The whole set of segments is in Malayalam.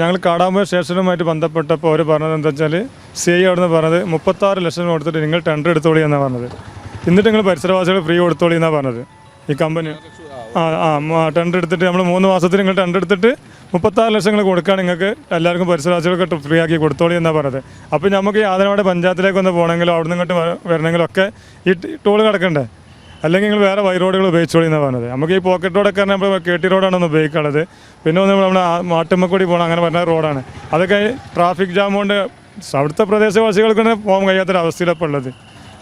ഞങ്ങൾ കാടാമ്പുഴ സ്റ്റേഷനുമായിട്ട് ബന്ധപ്പെട്ടപ്പോൾ അവർ പറഞ്ഞത് എന്താ വെച്ചാൽ CI അവിടുന്ന് പറഞ്ഞത് 36 ലക്ഷം കൊടുത്തിട്ട് നിങ്ങൾ ടെൻഡർ എടുത്തോളി എന്നാണ് പറഞ്ഞത്. എന്നിട്ട് നിങ്ങൾ പരിസരവാസികൾ ഫ്രീ കൊടുത്തോളി എന്നാണ് പറഞ്ഞത്. ഈ കമ്പനി ടെൻഡർ എടുത്തിട്ട് നമ്മൾ 3 മാസത്തിൽ നിങ്ങൾ ടെൻഡർ എടുത്തിട്ട് 36 ലക്ഷങ്ങൾ കൊടുക്കാൻ നിങ്ങൾക്ക് എല്ലാവർക്കും പരിസരവാസികൾക്ക് ഫ്രീ ആക്കി കൊടുത്തോളി എന്നാണ് പറഞ്ഞത്. അപ്പോൾ നമുക്ക് ഈ ആദനവാട് പഞ്ചായത്തിലേക്ക് ഒന്ന് പോകണമെങ്കിലോ അവിടെ നിന്ന് ഇങ്ങോട്ട് വരണമെങ്കിലോ ഒക്കെ ഈ ടോൾ കിടക്കണ്ടേ, അല്ലെങ്കിൽ നിങ്ങൾ വേറെ വൈ റോഡുകൾ ഉപയോഗിച്ചോളി എന്നാണ് പറഞ്ഞത്. നമുക്ക് ഈ പോക്കറ്റ് റോഡൊക്കെ നമ്മൾ KT റോഡാണ് ഒന്ന് ഉപയോഗിക്കുന്നത്. പിന്നെ ഒന്ന് നമ്മൾ മാട്ടുമ്മക്കൂടി പോകണം, അങ്ങനെ പറഞ്ഞ റോഡാണ്. അതൊക്കെ ട്രാഫിക് ജാം കൊണ്ട് അവിടുത്തെ പ്രദേശവാസികൾക്ക് തന്നെ പോകാൻ കഴിയാത്തൊരവസ്ഥയിലപ്പോൾ ഉള്ളത്.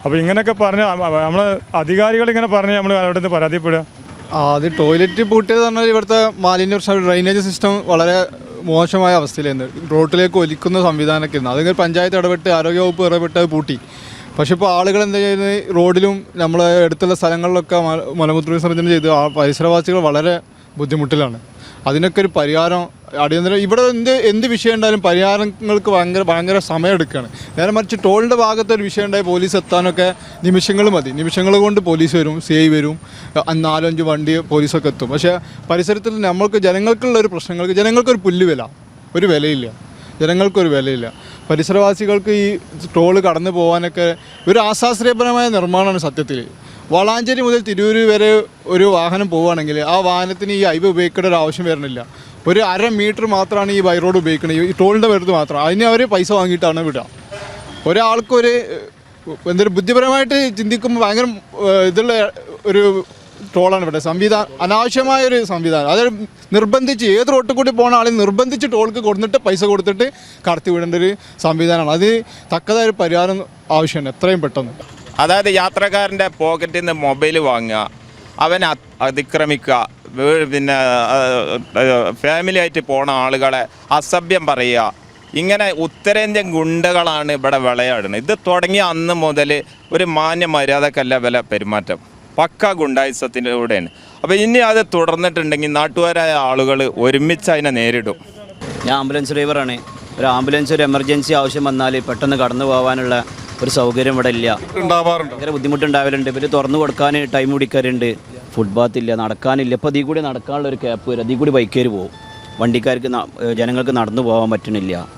അപ്പോൾ ഇങ്ങനെയൊക്കെ പറഞ്ഞ് നമ്മൾ അധികാരികൾ ഇങ്ങനെ പറഞ്ഞ് നമ്മൾ അവിടെ നിന്ന് പരാതിപ്പെടുക. അത് ടോയ്ലറ്റ് പൂട്ടിയത് പറഞ്ഞാൽ ഇവിടുത്തെ മാലിന്യ ഡ്രൈനേജ് സിസ്റ്റം വളരെ മോശമായ അവസ്ഥയിലായിരുന്നു. റോട്ടിലേക്ക് ഒലിക്കുന്ന സംവിധാനമൊക്കെ ഇരുന്നു. അതിങ്ങനെ പഞ്ചായത്ത് ഇടപെട്ട് ആരോഗ്യവകുപ്പ് ഇടപെട്ട് അത് പൂട്ടി. പക്ഷേ ഇപ്പോൾ ആളുകൾ എന്താ ചെയ്യുന്നത്, റോഡിലും നമ്മളെ അടുത്തുള്ള സ്ഥലങ്ങളിലൊക്കെ മലമൂത്ര വിസർജനം ചെയ്ത് പരിസരവാസികൾ വളരെ ബുദ്ധിമുട്ടിലാണ്. അതിനൊക്കെ ഒരു പരിഹാരം അടിയന്തരം ഇവിടെ എന്ത് വിഷയം ഉണ്ടായാലും പരിഹാരങ്ങൾക്ക് ഭയങ്കര സമയമെടുക്കുകയാണ്. നേരെ മറിച്ച് ടോളിൻ്റെ ഭാഗത്ത് ഒരു വിഷയം ഉണ്ടായി പോലീസ് എത്താനൊക്കെ നിമിഷങ്ങൾ മതി. നിമിഷങ്ങൾ കൊണ്ട് പോലീസ് വരും, CI വരും, 4-5 വണ്ടി പോലീസൊക്കെ എത്തും. പക്ഷേ പരിസരത്തിൽ നമ്മൾക്ക് ജനങ്ങൾക്കുള്ള ഒരു പ്രശ്നങ്ങൾക്ക് ജനങ്ങൾക്കൊരു ഒരു വിലയില്ല. ജനങ്ങൾക്കൊരു വിലയില്ല. പരിസരവാസികൾക്ക് ഈ ടോള് കടന്നു പോകാനൊക്കെ ഒരു ആശാസ്ത്രീയപരമായ നിർമ്മാണമാണ് സത്യത്തിൽ. വളാഞ്ചേരി മുതൽ തിരൂർ വരെ ഒരു വാഹനം പോവുകയാണെങ്കിൽ ആ വാഹനത്തിന് ഈ ഹൈവേ ഉപയോഗിക്കേണ്ട ഒരു ആവശ്യം വരുന്നില്ല. ഒരു 1/2 മീറ്റർ മാത്രമാണ് ഈ ബൈ റോഡ് ഉപയോഗിക്കുന്നത്, ഈ ടോളിൻ്റെ വരുന്നത് മാത്രം. അതിന് അവർ പൈസ വാങ്ങിയിട്ടാണ് വിടുക. ഒരാൾക്കൊരു എന്തൊരു ബുദ്ധിപരമായിട്ട് ചിന്തിക്കുമ്പോൾ ഭയങ്കര ഇതുള്ള ഒരു ടോളാണ് ഇവിടെ അനാവശ്യമായൊരു സംവിധാനം. അത് നിർബന്ധിച്ച് ഏത് റോട്ടിൽ കൂടി പോകുന്ന ആളെ നിർബന്ധിച്ച് ടോൾക്ക് കൊടുത്തിട്ട് പൈസ കൊടുത്തിട്ട് കടത്തി വിടേണ്ട ഒരു സംവിധാനമാണ്. അത് തക്കതായ ഒരു പരിഹാരം ആവശ്യമാണ് എത്രയും പെട്ടെന്ന്. അതായത് യാത്രക്കാരൻ്റെ പോക്കറ്റിൽ നിന്ന് മൊബൈൽ വാങ്ങുക, അവനെ അതിക്രമിക്കുക, പിന്നെ ഫാമിലി ആയിട്ട് പോണ ആളുകളെ അസഭ്യം പറയുക, ഇങ്ങനെ ഉത്തരേന്ത്യൻ ഗുണ്ടകളാണ് ഇവിടെ വിളയാടുന്നത്. ഇത് തുടങ്ങിയ അന്ന് മുതൽ ഒരു മാന്യ മര്യാദക്കല്ല വില പെരുമാറ്റം, പക്ക ഗുണ്ടായുസത്തിലൂടെയാണ്. അപ്പോൾ ഇനി അത് തുടർന്നിട്ടുണ്ടെങ്കിൽ നാട്ടുകാരായ ആളുകൾ ഒരുമിച്ച് അതിനെ നേരിടും. ഞാൻ ആംബുലൻസ് ഡ്രൈവറാണ്. ഒരു ആംബുലൻസ് ഒരു എമർജൻസി ആവശ്യം വന്നാൽ പെട്ടെന്ന് കടന്നു പോകാനുള്ള ഒരു സൗകര്യം ഇവിടെ ഇല്ല. ഭയങ്കര ബുദ്ധിമുട്ടുണ്ടാവലുണ്ട്. ഇവർ തുറന്നു കൊടുക്കാൻ ടൈം പിടിക്കാറുണ്ട്. ഫുട്പാത്ത് ഇല്ല, നടക്കാനില്ല. ഇപ്പോൾ അതിൽ കൂടി നടക്കാനുള്ള ഒരു ക്യാപ്പ് വരും, അതിൽ കൂടി ബൈക്കേര് പോകും. വണ്ടിക്കാർക്ക് ജനങ്ങൾക്ക് നടന്നു പോകാൻ പറ്റണില്ല.